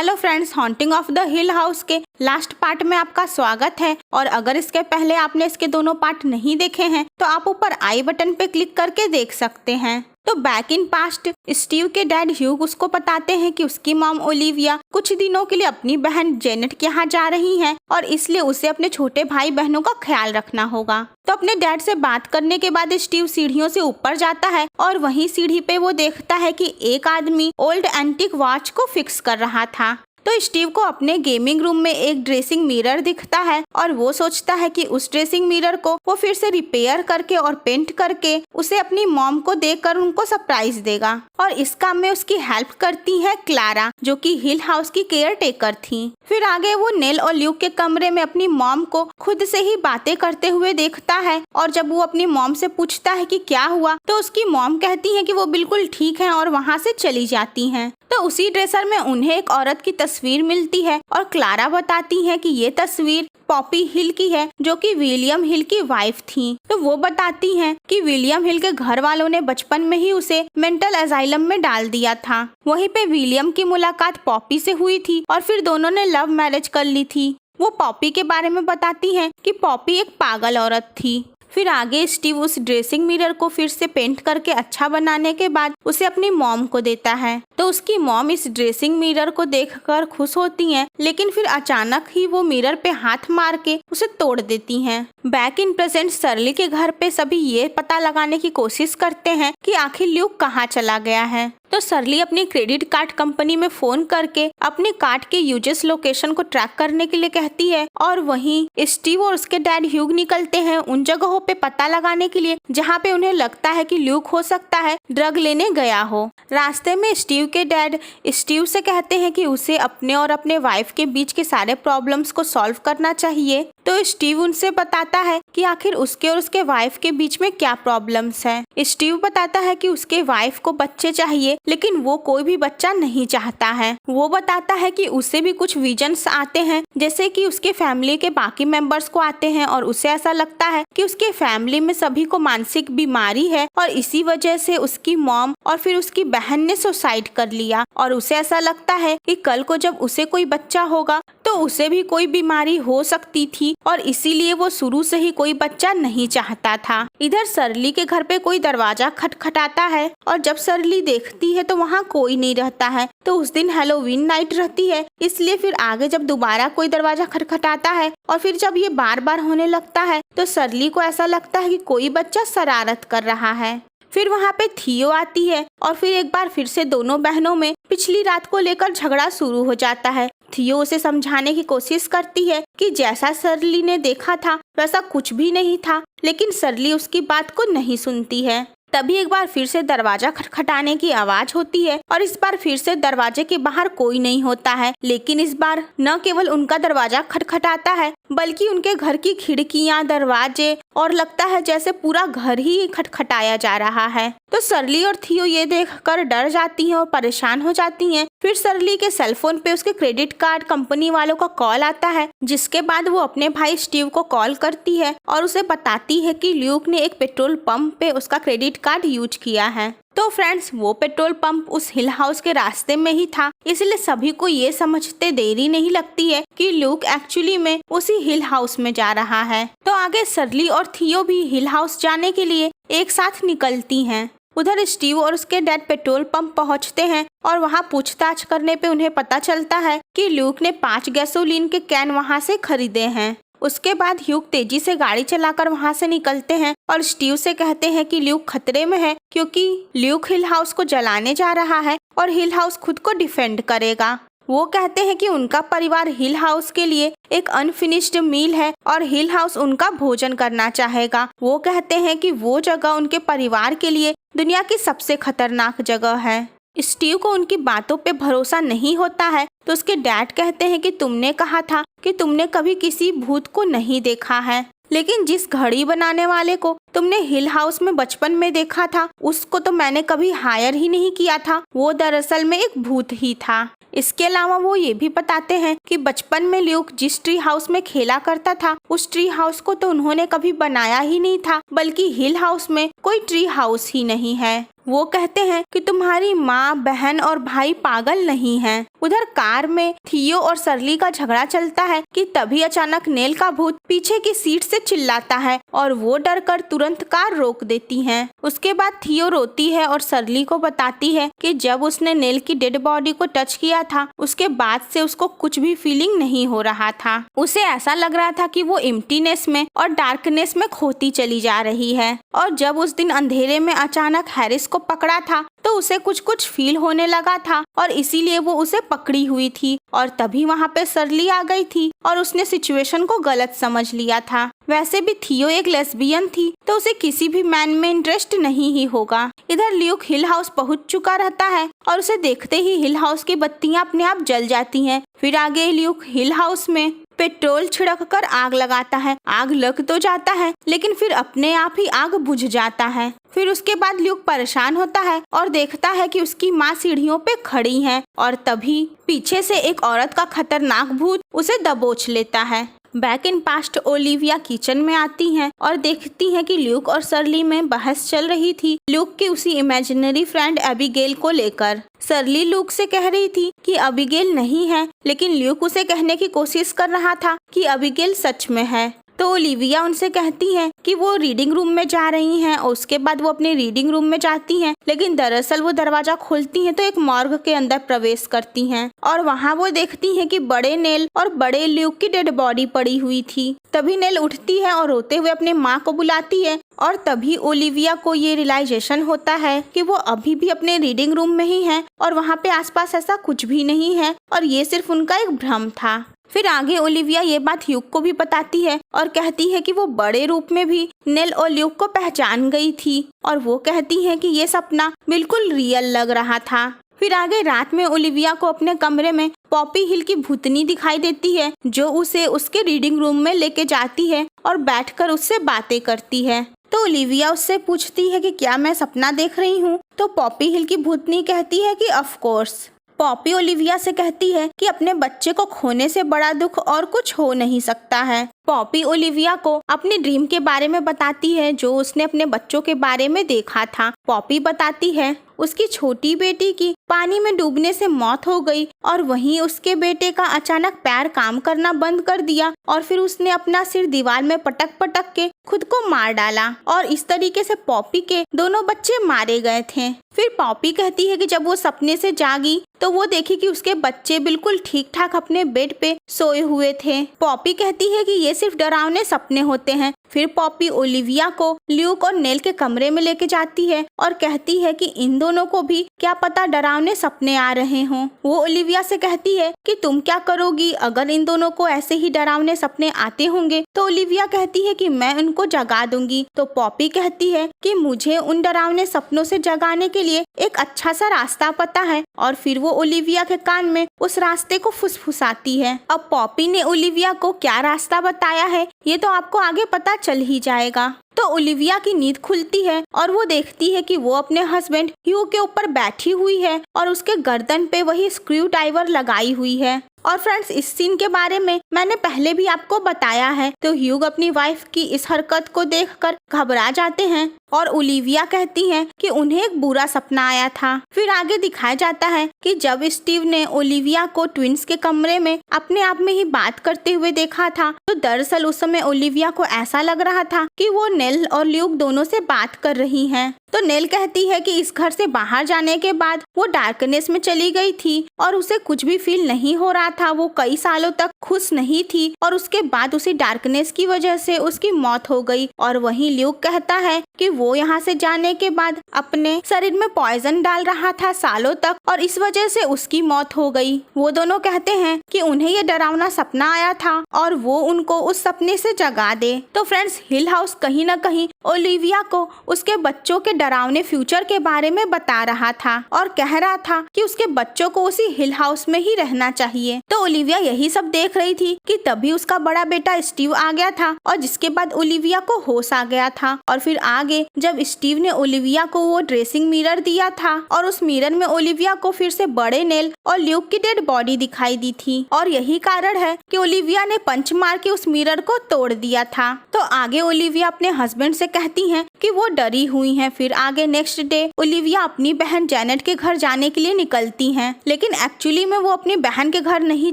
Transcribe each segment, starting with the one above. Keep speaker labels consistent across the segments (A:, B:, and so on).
A: Hello friends, haunting of the hill house के last part में आपका स्वागत है। और अगर इसके पहले आपने इसके दोनों पार्ट नहीं देखे हैं तो आप ऊपर आई बटन पे क्लिक करके देख सकते हैं। तो बैक इन पास्ट स्टीव के डैड ह्यूग उसको बताते हैं कि उसकी मॉम ओलिविया कुछ दिनों के लिए अपनी बहन जेनेट के यहाँ जा रही हैं और इसलिए उसे अपने छोटे भाई बहनों का ख्याल रखना होगा। तो अपने डैड से बात करने के बाद स्टीव सीढ़ियों से ऊपर जाता है और वहीं सीढ़ी पे वो देखता है कि एक आदमी ओल्ड एंटीक वॉच को फिक्स कर रहा था। तो स्टीव को अपने गेमिंग रूम में एक ड्रेसिंग मिरर दिखता है और वो सोचता है कि उस ड्रेसिंग मिरर को वो फिर से रिपेयर करके और पेंट करके उसे अपनी मॉम को देकर उनको सरप्राइज देगा। और इस काम में उसकी हेल्प करती है क्लारा, जो कि हिल हाउस की केयर टेकर थी। फिर आगे वो नेल और ल्यूक के कमरे में अपनी मॉम को खुद से ही बातें करते हुए देखता है और जब वो अपनी मॉम से पूछता है कि क्या हुआ तो उसकी मॉम कहती है कि वो बिल्कुल ठीक है और वहाँ से चली जाती हैं। तो उसी ड्रेसर में उन्हें एक औरत की तस्वीर मिलती है और क्लारा बताती है कि ये तस्वीर पॉपी हिल की है, जो कि विलियम हिल की वाइफ थी। तो वो बताती हैं कि विलियम हिल के घर वालों ने बचपन में ही उसे मेंटल असाइलम में डाल दिया था। वहीं पे विलियम की मुलाकात पॉपी से हुई थी और फिर दोनों ने लव मैरिज कर ली थी। वो पॉपी के बारे में बताती हैं कि पॉपी एक पागल औरत थी। फिर आगे स्टीव उस ड्रेसिंग मिरर को फिर से पेंट करके अच्छा बनाने के बाद उसे अपनी मॉम को देता है। तो उसकी मॉम इस ड्रेसिंग मिरर को देखकर खुश होती हैं, लेकिन फिर अचानक ही वो मिरर पे हाथ मार के उसे तोड़ देती हैं। बैक इन प्रेजेंट सर्ली के घर पे सभी ये पता लगाने की कोशिश करते हैं कि आखिर ल्यूक कहाँ चला गया है। तो सर्ली अपनी क्रेडिट कार्ड कंपनी में फोन करके अपने कार्ड के यूजर्स लोकेशन को ट्रैक करने के लिए कहती है और वहीं स्टीव और उसके डैड ह्यूग निकलते हैं उन जगहों पे पता लगाने के लिए जहाँ पे उन्हें लगता है कि ल्यूक हो सकता है ड्रग लेने गया हो। रास्ते में स्टीव के डैड स्टीव से कहते हैं कि उसे अपने और अपने वाइफ के बीच के सारे प्रॉब्लम्स को सॉल्व करना चाहिए। तो स्टीव उनसे बताता है कि आखिर उसके और उसके वाइफ के बीच में क्या प्रॉब्लम्स है। स्टीव बताता है कि उसके वाइफ को बच्चे चाहिए, लेकिन वो कोई भी बच्चा नहीं चाहता है। वो बताता है कि उसे भी कुछ विजन्स आते हैं, जैसे कि उसके फैमिली के बाकी मेंबर्स को आते हैं और उसे ऐसा लगता है कि उसके फैमिली में सभी को मानसिक बीमारी है और इसी वजह से उसकी मॉम और फिर उसकी बहन ने सुसाइड कर लिया। और उसे ऐसा लगता है कि कल को जब उसे कोई बच्चा होगा तो उसे भी कोई बीमारी हो सकती थी और इसीलिए वो शुरू से ही कोई बच्चा नहीं चाहता था। इधर सरली के घर पे कोई दरवाजा खटखटाता है और जब सरली देखती है तो वहाँ कोई नहीं रहता है। तो उस दिन हैलोवीन नाइट रहती है, इसलिए फिर आगे जब दोबारा कोई दरवाजा खटखटाता है और फिर जब ये बार बार होने लगता है तो सरली को ऐसा लगता है कि कोई बच्चा शरारत कर रहा है। फिर वहाँ पे थियो आती है और फिर एक बार फिर से दोनों बहनों में पिछली रात को लेकर झगड़ा शुरू हो जाता है। थियो उसे समझाने की कोशिश करती है कि जैसा सरली ने देखा था वैसा कुछ भी नहीं था, लेकिन सरली उसकी बात को नहीं सुनती है। तभी एक बार फिर से दरवाजा खटखटाने की आवाज होती है और इस बार फिर से दरवाजे के बाहर कोई नहीं होता है, लेकिन इस बार न केवल उनका दरवाजा खटखटाता है बल्कि उनके घर की खिड़कियां, दरवाजे और लगता है जैसे पूरा घर ही खटखटाया जा रहा है। तो सरली और थियो ये देखकर डर जाती हैं और परेशान हो जाती हैं। फिर सरली के सेलफोन पे उसके क्रेडिट कार्ड कंपनी वालों का कॉल आता है, जिसके बाद वो अपने भाई स्टीव को कॉल करती है और उसे बताती है कि ल्यूक ने एक पेट्रोल पंप पे उसका क्रेडिट कार्ड यूज किया है। तो फ्रेंड्स, वो पेट्रोल पंप उस हिल हाउस के रास्ते में ही था, इसलिए सभी को ये समझते देरी नहीं लगती है कि ल्यूक एक्चुअली में उसी हिल हाउस में जा रहा है। तो आगे सरली और थियो भी हिल हाउस जाने के लिए एक साथ निकलती हैं। उधर स्टीव और उसके डैड पेट्रोल पंप पहुंचते हैं और वहां पूछताछ करने पे उन्हें पता चलता है कि ल्यूक ने 5 गैसोलीन के कैन वहां से खरीदे हैं। उसके बाद ह्यूग तेजी से गाड़ी चलाकर वहां से निकलते हैं और स्टीव से कहते हैं कि ल्यूक खतरे में है, क्योंकि ल्यूक हिल हाउस को जलाने जा रहा है और हिल हाउस खुद को डिफेंड करेगा। वो कहते हैं कि उनका परिवार हिल हाउस के लिए एक अनफिनिश्ड मील है और हिल हाउस उनका भोजन करना चाहेगा। वो कहते हैं कि वो जगह उनके परिवार के लिए दुनिया की सबसे खतरनाक जगह है। स्टीव को उनकी बातों पे भरोसा नहीं होता है, तो उसके डैड कहते हैं कि तुमने कहा था कि तुमने कभी किसी भूत को नहीं देखा है, लेकिन जिस घड़ी बनाने वाले को तुमने हिल हाउस में बचपन में देखा था उसको तो मैंने कभी हायर ही नहीं किया था, वो दरअसल में एक भूत ही था। इसके अलावा वो ये भी बताते हैं कि बचपन में ल्यूक जिस ट्री हाउस में खेला करता था उस ट्री हाउस को तो उन्होंने कभी बनाया ही नहीं था, बल्कि हिल हाउस में कोई ट्री हाउस ही नहीं है। वो कहते हैं कि तुम्हारी माँ, बहन और भाई पागल नहीं हैं। उधर कार में थियो और सरली का झगड़ा चलता है कि तभी अचानक नेल का भूत पीछे की सीट से चिल्लाता है और वो डर कर तुरंत कार रोक देती है। उसके बाद थियो रोती है और सरली को बताती है कि जब उसने नेल की डेड बॉडी को टच किया था उसके बाद से उसको कुछ भी फीलिंग नहीं हो रहा था। उसे ऐसा लग रहा था कि वो एम्प्टीनेस में और डार्कनेस में खोती चली जा रही है। और जब उस दिन अंधेरे में अचानक हैरिस को पकड़ा था तो उसे कुछ फील होने लगा था और इसीलिए वो उसे पकड़ी हुई थी। और तभी वहाँ पे सरली आ गई थी और उसने सिचुएशन को गलत समझ लिया था। वैसे भी थियो एक लेस्बियन थी तो उसे किसी भी मैन में इंटरेस्ट नहीं ही होगा। इधर ल्यूक हिल हाउस पहुँच चुका रहता है और उसे देखते ही हिल हाउस की बत्तियां अपने आप जल जाती हैं। फिर आगे ल्यूक हिल हाउस में पेट्रोल छिड़क कर आग लगाता है। आग लग तो जाता है लेकिन फिर अपने आप ही आग बुझ जाता है। फिर उसके बाद ल्यूक परेशान होता है और देखता है कि उसकी माँ सीढ़ियों पे खड़ी है और तभी पीछे से एक औरत का खतरनाक भूत उसे दबोच लेता है। Back in past Olivia kitchen में आती हैं और देखती हैं कि ल्यूक और सरली में बहस चल रही थी ल्यूक की उसी इमेजिनरी फ्रेंड एबिगेल को लेकर। सरली ल्यूक से कह रही थी कि एबिगेल नहीं है लेकिन ल्यूक उसे कहने की कोशिश कर रहा था कि एबिगेल सच में है। तो ओलिविया उनसे कहती है कि वो रीडिंग रूम में जा रही हैं और उसके बाद वो अपने रीडिंग रूम में जाती हैं लेकिन दरअसल वो दरवाजा खोलती हैं तो एक मॉर्ग के अंदर प्रवेश करती हैं और वहाँ वो देखती हैं कि बड़े नेल और बड़े ल्यूक की डेड बॉडी पड़ी हुई थी। तभी नेल उठती है और रोते हुए अपने माँ को बुलाती है और तभी ओलिविया को ये रियलाइजेशन होता है कि वो अभी भी अपने रीडिंग रूम में ही है और वहाँ पे आसपास ऐसा कुछ भी नहीं है और ये सिर्फ उनका एक भ्रम था। फिर आगे ओलिविया ये बात ह्यूग को भी बताती है और कहती है कि वो बड़े रूप में भी नेल और ल्यूक को पहचान गई थी और वो कहती है कि ये सपना बिल्कुल रियल लग रहा था। फिर आगे रात में ओलिविया को अपने कमरे में पॉपी हिल की भूतनी दिखाई देती है जो उसे उसके रीडिंग रूम में लेके जाती है और बैठकर उससे बातें करती है। तो ओलिविया उससे पूछती है कि क्या मैं सपना देख रही हूँ? तो पॉपी हिल की भूतनी कहती है कि ऑफ कोर्स। पॉपी ओलिविया से कहती है कि अपने बच्चे को खोने से बड़ा दुख और कुछ हो नहीं सकता है। पॉपी ओलिविया को अपनी ड्रीम के बारे में बताती है जो उसने अपने बच्चों के बारे में देखा था। पॉपी बताती है उसकी छोटी बेटी की पानी में डूबने से मौत हो गई और वहीं उसके बेटे का अचानक पैर काम करना बंद कर दिया और फिर उसने अपना सिर दीवार में पटक पटक के खुद को मार डाला और इस तरीके से पॉपी के दोनों बच्चे मारे गए थे। फिर पॉपी कहती है कि जब वो सपने से जागी तो वो देखी कि उसके बच्चे बिल्कुल ठीक ठाक अपने बेड पे सोए हुए थे। पॉपी कहती है कि ये सिर्फ डरावने सपने होते हैं। फिर पॉपी ओलिविया को ल्यूक और नेल के कमरे में लेके जाती है और कहती है कि इन दोनों को भी क्या पता डरावने सपने आ रहे हों। वो ओलिविया से कहती है कि तुम क्या करोगी अगर इन दोनों को ऐसे ही डरावने सपने आते होंगे? तो ओलिविया कहती है कि मैं उनको जगा दूंगी। तो पॉपी कहती है कि मुझे उन डरावने सपनों से जगाने के लिए एक अच्छा सा रास्ता पता है और फिर वो ओलिविया के कान में उस रास्ते को फुसफुसाती है। अब पॉपी ने ओलिविया को क्या रास्ता बताया है ये तो आपको आगे पता चल ही जाएगा। तो ओलिविया की नींद खुलती है और वो देखती है कि वो अपने हस्बैंड ह्यू के ऊपर बैठी हुई है और उसके गर्दन पे वही स्क्रू ड्राइवर लगाई हुई है। और फ्रेंड्स इस सीन के बारे में मैंने पहले भी आपको बताया है। तो ह्यूग अपनी वाइफ की इस हरकत को देखकर घबरा जाते हैं और ओलिविया कहती हैं कि उन्हें एक बुरा सपना आया था। फिर आगे दिखाया जाता है कि जब स्टीव ने ओलिविया को ट्विंस के कमरे में अपने आप में ही बात करते हुए देखा था तो दरअसल उस समय ओलिविया को ऐसा लग रहा था कि वो नेल और ल्यूक दोनों से बात कर रही हैं। तो नेल कहती है कि इस घर से बाहर जाने के बाद वो डार्कनेस में चली गई थी और उसे कुछ भी फील नहीं हो रहा था। वो कई सालों तक खुश नहीं थी और उसके बाद उसी डार्कनेस की वजह से उसकी मौत हो गई। और वहीं ल्यूक कहता है कि वो यहाँ से जाने के बाद अपने शरीर में पॉइजन डाल रहा था सालों तक और इस वजह से उसकी मौत हो गई। वो दोनों कहते हैं कि उन्हें ये डरावना सपना आया था और वो उनको उस सपने से जगा दे। तो फ्रेंड्स हिल हाउस कहीं न कहीं ओलिविया को उसके बच्चों के डरावने फ्यूचर के बारे में बता रहा था और कह रहा था कि उसके बच्चों को उसी हिल हाउस में ही रहना चाहिए। तो ओलिविया यही सब देख रही थी कि तभी उसका बड़ा बेटा स्टीव आ गया था और जिसके बाद ओलिविया को होश आ गया था। और फिर आगे जब स्टीव ने ओलिविया को वो ड्रेसिंग मिरर दिया था और उस मिरर में ओलिविया को फिर से बड़े नेल और ल्यूक की डेड बॉडी दिखाई दी थी और यही कारण है कि ओलिविया ने पंच मार के उस मिरर को तोड़ दिया था। तो आगे ओलिविया अपने हस्बैंड से कहती हैं कि वो डरी हुई हैं। फिर आगे नेक्स्ट डे ओलिविया अपनी बहन जेनेट के घर जाने के लिए निकलती हैं, लेकिन एक्चुअली में वो अपनी बहन के घर नहीं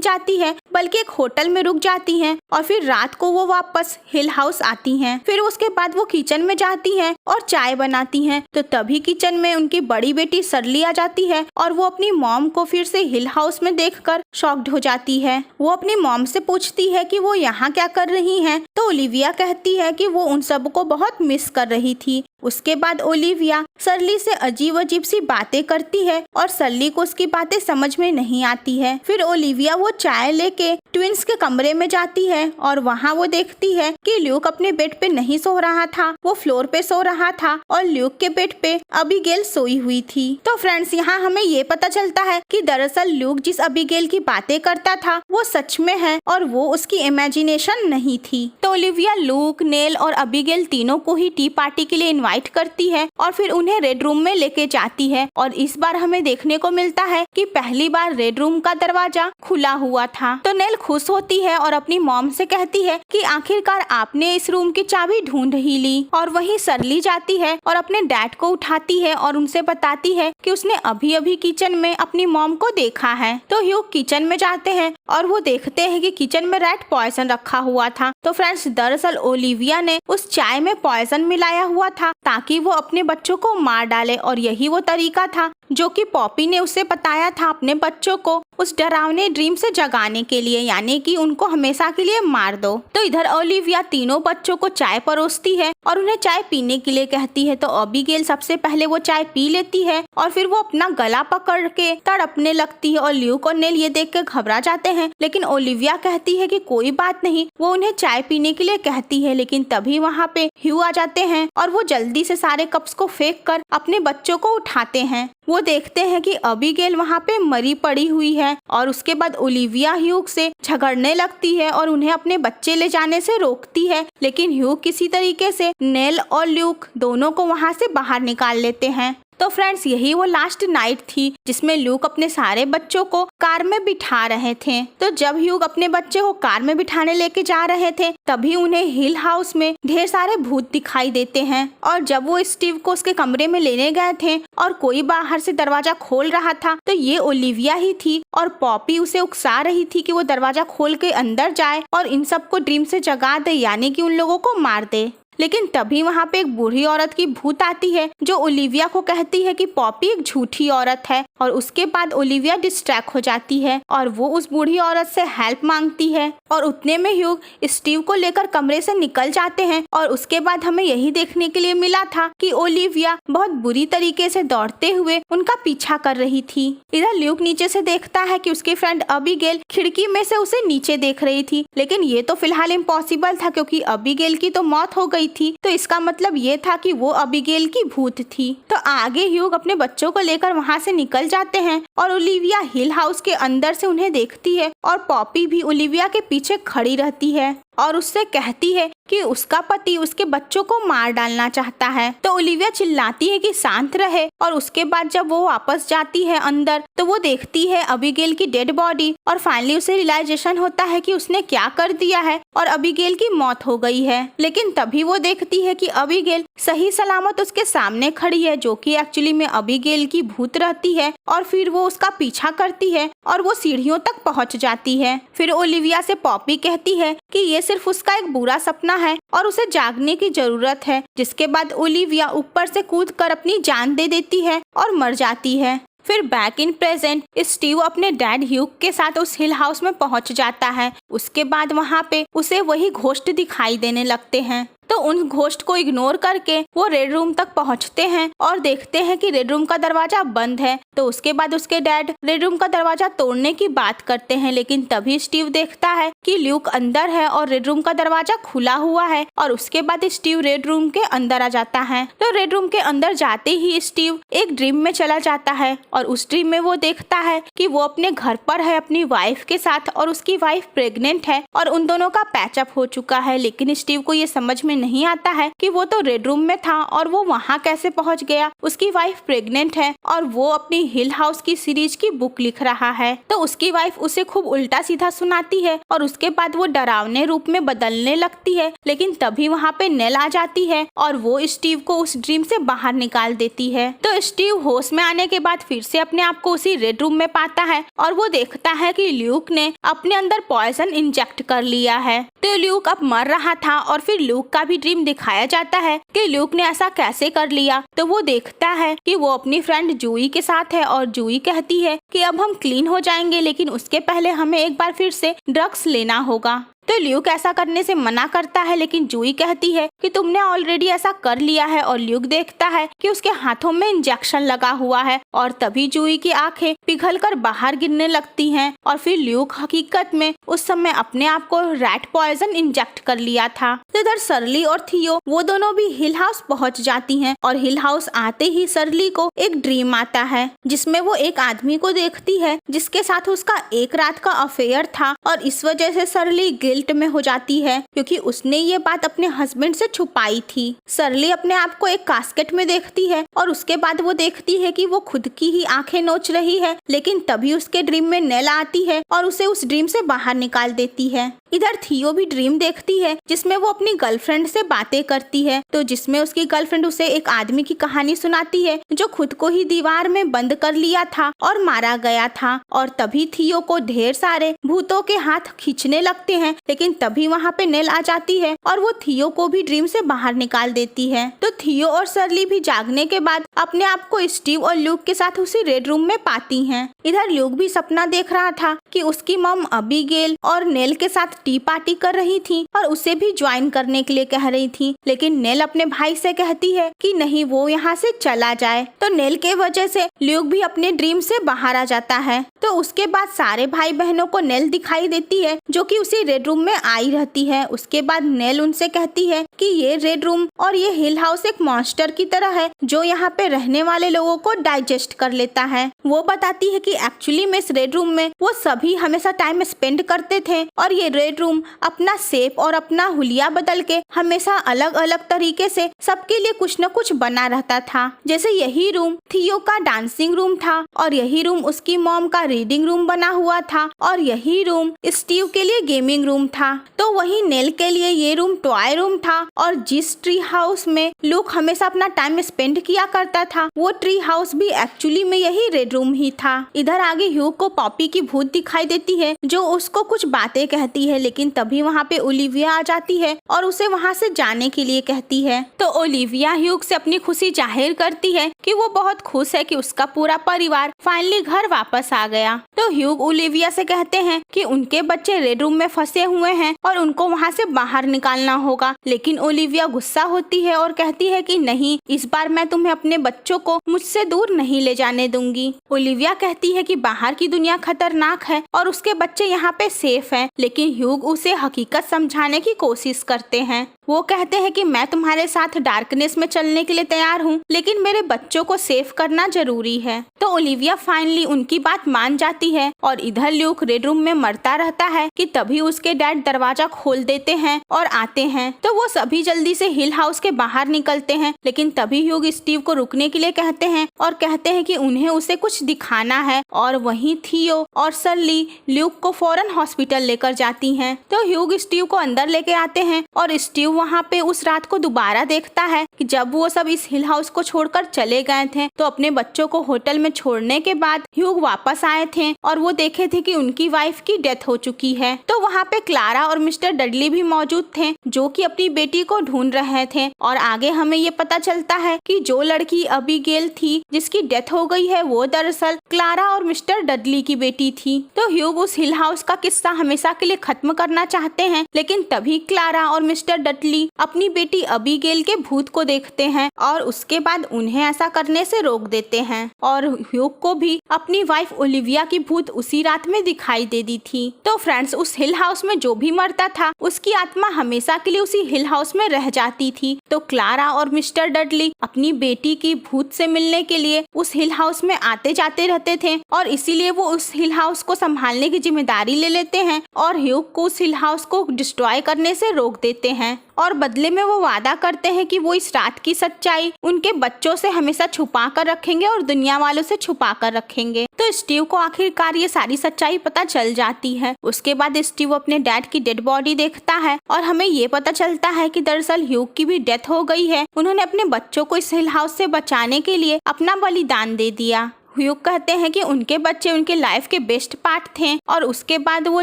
A: जाती है बल्कि एक होटल में रुक जाती हैं और फिर रात को वो वापस हिल हाउस आती हैं। फिर उसके बाद वो किचन में जाती हैं और चाय बनाती हैं। तो तभी किचन में उनकी बड़ी बेटी सरली आ जाती है और वो अपनी मॉम को फिर से हिल हाउस में देखकर शॉक्ड हो जाती है। वो अपनी मॉम से पूछती है कि वो यहाँ क्या कर रही हैं। तो ओलिविया कहती है कि वो उन सबको बहुत मिस कर रही थी। उसके बाद ओलिविया सरली से अजीब अजीब सी बातें करती है और सरली को उसकी बातें समझ में नहीं आती है। फिर ओलिविया वो चाय लेके ट्विंस के कमरे में जाती है और वहाँ वो देखती है कि ल्यूक अपने बेड पे नहीं सो रहा था, वो फ्लोर पे सो रहा था और ल्यूक के बेड पे अबीगेल सोई हुई थी। तो फ्रेंड्स, यहाँ हमें ये पता चलता है कि दरअसल ल्यूक जिस अबीगेल की बातें करता था वो सच में है और वो उसकी इमेजिनेशन नहीं थी। तो ओलिविया ल्यूक, नेल और अबीगेल तीनों को ही टी पार्टी के लिए इनवाइट करती है और फिर उन्हें रेड रूम में लेके जाती है। और इस बार हमें देखने को मिलता है कि पहली बार रेड रूम का दरवाजा खुला हुआ था। तो नेल खुश होती है और अपनी मॉम से कहती है कि आखिरकार आपने इस रूम की चाबी ढूंढ ही ली। और वहीं सरली जाती है और अपने डैड को उठाती है और उनसे बताती है कि उसने अभी अभी किचन में अपनी मॉम को देखा है। तो ह्यूग किचन में जाते हैं और वो देखते हैं कि किचन में रैट पॉइजन रखा हुआ था। तो फ्रेंड्स, दरअसल ओलिविया ने उस चाय में पॉइजन मिलाया हुआ था ताकि वो अपने बच्चों को मार डाले और यही वो तरीका था जो कि पॉपी ने उसे बताया था अपने बच्चों को उस डरावने ड्रीम से जगाने के लिए, यानी कि उनको हमेशा के लिए मार दो। तो इधर ओलिविया तीनों बच्चों को चाय परोसती है और उन्हें चाय पीने के लिए कहती है। तो अबीगेल सबसे पहले वो चाय पी लेती है और फिर वो अपना गला पकड़ के तड़पने लगती है और ल्यूक और नेल ये देख के घबरा जाते हैं। लेकिन ओलिविया कहती है कि कोई बात नहीं, वो उन्हें चाय पीने के लिए कहती है। लेकिन तभी वहाँ पे ह्यू आ जाते हैं और वो जल्दी से सारे कप्स को फेंक कर अपने बच्चों को उठाते हैं। वो देखते हैं कि अबीगेल वहाँ पे मरी पड़ी हुई है और उसके बाद ओलिविया ह्यूग से झगड़ने लगती है और उन्हें अपने बच्चे ले जाने से रोकती है। लेकिन ह्यूग किसी तरीके से नेल और ल्यूक दोनों को वहाँ से बाहर निकाल लेते हैं। तो फ्रेंड्स, यही वो लास्ट नाइट थी जिसमें ल्यूक अपने सारे बच्चों को कार में बिठा रहे थे। तो जब ह्यूग अपने बच्चे को कार में बिठाने लेके जा रहे थे तभी उन्हें हिल हाउस में ढेर सारे भूत दिखाई देते हैं। और जब वो स्टीव को उसके कमरे में लेने गए थे और कोई बाहर से दरवाजा खोल रहा था तो ये ओलिविया ही थी और पॉपी उसे उकसा रही थी कि वो दरवाजा खोल के अंदर जाए और इन सबको ड्रीम से जगा दे, यानी कि उन लोगों को मार दे। लेकिन तभी वहाँ पे एक बूढ़ी औरत की भूत आती है जो ओलिविया को कहती है कि पॉपी एक झूठी औरत है। और उसके बाद ओलिविया डिस्ट्रैक्ट हो जाती है और वो उस बूढ़ी औरत से हेल्प मांगती है और उतने में ह्यूग स्टीव को लेकर कमरे से निकल जाते हैं। और उसके बाद हमें यही देखने के लिए मिला था कि ओलिविया बहुत बुरी तरीके से दौड़ते हुए उनका पीछा कर रही थी। इधर ल्यूक नीचे से देखता है कि उसकी फ्रेंड अबीगेल खिड़की में से उसे नीचे देख रही थी। लेकिन ये तो फिलहाल इम्पॉसिबल था क्योंकि अबीगेल की तो मौत हो गई थी। तो इसका मतलब ये था कि वो अबीगेल की भूत थी। तो आगे ह्यूग अपने बच्चों को लेकर वहाँ से निकल जाते हैं और ओलिविया हिल हाउस के अंदर से उन्हें देखती है और पॉपी भी ओलिविया के पीछे खड़ी रहती है और उससे कहती है कि उसका पति उसके बच्चों को मार डालना चाहता है। तो ओलिविया चिल्लाती है कि शांत रहे और उसके बाद जब वो वापस जाती है अंदर तो वो देखती है अबीगेल की डेड बॉडी और फाइनली उसे रियलाइजेशन होता है कि उसने क्या कर दिया है और अबीगेल की मौत हो गई है। लेकिन तभी वो देखती है कि अबीगेल सही सलामत उसके सामने खड़ी है जो कि एक्चुअली में अबीगेल की भूत रहती है। और फिर वो उसका पीछा करती है और वो सीढ़ियों तक पहुंच जाती है। फिर ओलिविया से पॉपी कहती है कि ये सिर्फ उसका एक बुरा सपना है और उसे जागने की जरूरत है। जिसके बाद ओलिविया ऊपर से कूदकर अपनी जान दे देती है और मर जाती है। फिर बैक इन प्रेजेंट स्टीव अपने डैड ह्यूग के साथ उस हिल हाउस में पहुंच जाता है। उसके बाद वहाँ पे उसे वही घोस्ट दिखाई देने लगते हैं। तो उन घोस्ट को इग्नोर करके वो रेड रूम तक पहुंचते हैं और देखते हैं कि रेड रूम का दरवाजा बंद है। तो उसके बाद उसके डैड रेड रूम का दरवाजा तोड़ने की बात करते हैं। लेकिन तभी स्टीव देखता है कि ल्यूक अंदर है और रेड रूम का दरवाजा खुला हुआ है और उसके बाद स्टीव रेड रूम के अंदर आ जाता है। तो रेड रूम के अंदर जाते ही स्टीव एक ड्रीम में चला जाता है और उस ड्रीम में वो देखता है कि वो अपने घर पर है अपनी वाइफ के साथ और उसकी वाइफ प्रेग्नेंट है और उन दोनों का पैचअप हो चुका है। लेकिन स्टीव को ये समझ में नहीं आता है कि वो तो रेड रूम में था और वो वहाँ कैसे पहुँच गया। उसकी वाइफ प्रेग्नेंट है और वो अपनी हिल हाउस की सीरीज की बुक लिख रहा है। तो उसकी वाइफ उसे खूब उल्टा सीधा सुनाती है और उसके बाद वो डरावने रूप में बदलने लगती है। लेकिन तभी वहाँ पे नेल आ जाती है और वो स्टीव को उस ड्रीम से बाहर निकाल देती है। तो स्टीव होश में आने के बाद फिर से अपने आप को उसी रेड रूम में पाता है और वो देखता है कि ल्यूक ने अपने अंदर पॉइजन इंजेक्ट कर लिया है। तो ल्यूक अब मर रहा था और फिर ल्यूक का भी ड्रीम दिखाया जाता है कि ल्यूक ने ऐसा कैसे कर लिया। तो वो देखता है कि वो अपनी फ्रेंड जूई के साथ है और जूई कहती है कि अब हम क्लीन हो जाएंगे, लेकिन उसके पहले हमें एक बार फिर से ड्रग्स लेना होगा। तो ल्यूक ऐसा करने से मना करता है, लेकिन जूई कहती है कि तुमने ऑलरेडी ऐसा कर लिया है। और ल्यूक देखता है कि उसके हाथों में इंजेक्शन लगा हुआ है और तभी जूई की आंखें पिघलकर बाहर गिरने लगती हैं और फिर ल्यूक हकीकत में उस समय अपने आप को रैट पॉइजन इंजेक्ट कर लिया था। तो इधर सरली और थियो वो दोनों भी हिल हाउस पहुंच जाती हैं और हिल हाउस आते ही सरली को एक ड्रीम आता है जिसमें वो एक आदमी को देखती है जिसके साथ उसका एक रात का अफेयर था और इस वजह से सरली गिल्ट में हो जाती है क्योंकि उसने ये बात अपने हस्बैंड से छुपाई थी। सरली अपने आप को एक कास्केट में देखती है और उसके बाद वो देखती है कि वो खुद की ही आंखें नोच रही है, लेकिन तभी उसके ड्रीम में नेल आती है और उसे उस ड्रीम से बाहर निकाल देती है। इधर थियो भी ड्रीम देखती है जिसमें वो अपनी गर्लफ्रेंड से बातें करती है, तो जिसमें उसकी गर्लफ्रेंड उसे एक आदमी की कहानी सुनाती है जो खुद को ही दीवार में बंद कर लिया था और मारा गया था। और तभी थियो को ढेर सारे भूतों के हाथ खींचने लगते हैं, लेकिन तभी वहाँ पे नेल आ जाती है और वो थियो को भी ड्रीम से बाहर निकाल देती है। तो थियो और सरली भी जागने के बाद अपने आप को स्टीव और ल्यूक के साथ उसी रेड रूम में पाती हैं। इधर ल्यूक भी सपना देख रहा था कि उसकी मॉम अबीगेल और नेल के साथ टी पार्टी कर रही थी और उसे भी ज्वाइन करने के लिए कह रही थी, लेकिन नेल अपने भाई से कहती है कि नहीं, वो यहाँ से चला जाए। तो नेल के वजह से ल्यूक भी अपने ड्रीम से बाहर आ जाता है। तो उसके बाद सारे भाई बहनों को नेल दिखाई देती है जो कि उसी रेड रूम में आई रहती है। उसके बाद नेल उनसे कहती है कि ये रेड रूम और ये हिल हाउस एक मॉन्स्टर की तरह है जो यहाँ पे रहने वाले लोगों को डाइजेस्ट कर लेता है। वो बताती है कि एक्चुअली में इस रेड रूम में वो सभी हमेशा टाइम स्पेंड करते थे और ये रेड रूम अपना शेप और अपना हुलिया बदल के हमेशा अलग अलग तरीके से सबके लिए कुछ न कुछ बना रहता था। जैसे यही रूम थियो का डांसिंग रूम था और यही रूम उसकी मॉम का रीडिंग रूम बना हुआ था और यही रूम स्टीव के लिए गेमिंग रूम था। तो वही नेल के लिए ये रूम टॉय रूम था और जिस ट्री हाउस में लूक हमेशा अपना टाइम स्पेंड किया करता था वो ट्री हाउस भी एक्चुअली में यही रेड रूम ही था। इधर आगे ह्यूग को पॉपी की भूत दिखाई देती है जो उसको कुछ बातें कहती है, लेकिन तभी वहाँ पे ओलिविया आ जाती है और उसे वहाँ से जाने के लिए कहती है। तो ओलिविया ह्यूग से अपनी खुशी जाहिर करती है कि वो बहुत खुश है कि उसका पूरा परिवार फाइनली घर वापस आ गया। तो ह्यूग ओलिविया से कहते हैं कि उनके बच्चे रेड रूम में फंसे हुए हैं और उनको वहाँ से बाहर निकालना होगा, लेकिन ओलिविया गुस्सा होती है और कहती है कि नहीं, इस बार मैं तुम्हें अपने बच्चों को मुझसे दूर नहीं ले जाने दूंगी। ओलिविया कहती है कि बाहर की दुनिया खतरनाक है और उसके बच्चे यहाँ पे सेफ हैं, लेकिन ह्यूग उसे हकीकत समझाने की कोशिश करते हैं। वो कहते हैं कि मैं तुम्हारे साथ डार्कनेस में चलने के लिए तैयार हूँ, लेकिन मेरे बच्चों को सेफ करना जरूरी है। तो ओलिविया फाइनली उनकी बात मान जाती है और इधर ल्यूक रेड रूम में मरता रहता है कि तभी उसके डैड दरवाजा खोल देते हैं और आते हैं। तो वो सभी जल्दी से हिल हाउस के बाहर निकलते हैं, लेकिन तभी ह्यूग स्टीव को रुकने के लिए कहते हैं और कहते हैं कि उन्हें उसे कुछ दिखाना है। और वहीं थियो और सरली ल्यूक को फौरन हॉस्पिटल लेकर जाती हैं। तो ह्यूग स्टीव को अंदर लेके आते हैं और स्टीव वहाँ पे उस रात को दोबारा देखता है कि जब वो सब इस हिल हाउस को छोड़कर चले गए थे तो अपने बच्चों को होटल में छोड़ने के बाद ह्यूग वापस आए थे और वो देखे थे कि उनकी वाइफ की डेथ हो चुकी है। तो वहाँ पे क्लारा और मिस्टर डडली भी मौजूद थे जो कि अपनी बेटी को ढूंढ रहे थे। और आगे हमें ये पता चलता है कि जो लड़की अबीगेल थी जिसकी डेथ हो गई है वो दरअसल क्लारा और मिस्टर डडली की बेटी थी। तो ह्यूग उस हिल हाउस का किस्सा हमेशा के लिए खत्म करना चाहते हैं, लेकिन तभी क्लारा और मिस्टर डडली अपनी बेटी अबीगेल के भूत को देखते हैं और उसके बाद उन्हें ऐसा करने से रोक देते हैं। और ह्यूग को भी अपनी वाइफ ओलिविया की भूत उसी रात में दिखाई दे दी थी। तो फ्रेंड्स, उस हिल हाउस में जो भी मरता था उसकी आत्मा हमेशा के लिए उसी हिल हाउस में रह जाती थी। तो क्लारा और मिस्टर डडली अपनी बेटी की भूत से मिलने के लिए उस हिल हाउस में आते जाते रहते थे और इसीलिए वो उस हिल हाउस को संभालने की जिम्मेदारी ले लेते हैं और ह्यूग को उस हिल हाउस को डिस्ट्रॉय करने से रोक देते हैं। और बदले में वो वादा करते हैं कि वो इस रात की सच्चाई उनके बच्चों से हमेशा छुपा कर रखेंगे और दुनिया वालों से छुपा कर रखेंगे। तो स्टीव को आखिरकार ये सारी सच्चाई पता चल जाती है। उसके बाद स्टीव अपने डैड की डेड बॉडी देखता है और हमें ये पता चलता है कि दरअसल ह्यूग की भी डेथ हो गई है। उन्होंने अपने बच्चों को इस हिल हाउस से बचाने के लिए अपना बलिदान दे दिया। ह्यूग कहते हैं कि उनके बच्चे उनके लाइफ के बेस्ट पार्ट थे और उसके बाद वो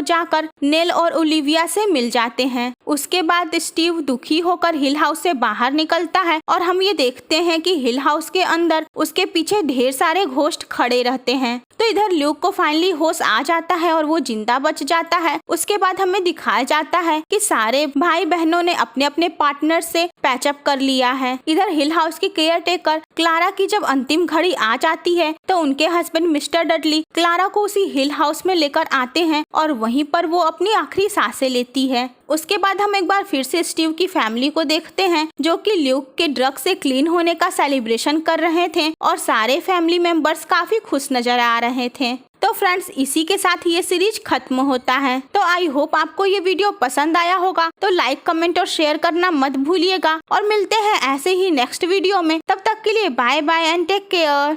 A: जाकर नेल और ओलिविया से मिल जाते हैं। उसके बाद स्टीव दुखी होकर हिल हाउस से बाहर निकलता है और हम ये देखते हैं कि हिल हाउस के अंदर उसके पीछे ढेर सारे घोस्ट खड़े रहते हैं। तो इधर ल्यूक को फाइनली होश आ जाता है और वो जिंदा बच जाता है। उसके बाद हमें दिखाया जाता है कि सारे भाई बहनों ने अपने अपने पार्टनर से पैचअप कर लिया है। इधर हिल हाउस की केयर टेकर क्लारा की जब अंतिम घड़ी आ जाती है तो उनके हस्बैंड मिस्टर डडली क्लारा को उसी हिल हाउस में लेकर आते हैं और वहीं पर वो अपनी आखिरी सांसें लेती है। उसके बाद हम एक बार फिर से स्टीव की फैमिली को देखते हैं जो कि ल्यूक के ड्रग से क्लीन होने का सेलिब्रेशन कर रहे थे और सारे फैमिली मेंबर्स काफी खुश नजर आ रहे थे। तो फ्रेंड्स, इसी के साथ ये सीरीज खत्म होता है। तो आई होप आपको ये वीडियो पसंद आया होगा। तो लाइक, कमेंट और शेयर करना मत भूलिएगा और मिलते हैं ऐसे ही नेक्स्ट वीडियो में। तब तक के लिए bye bye and take care.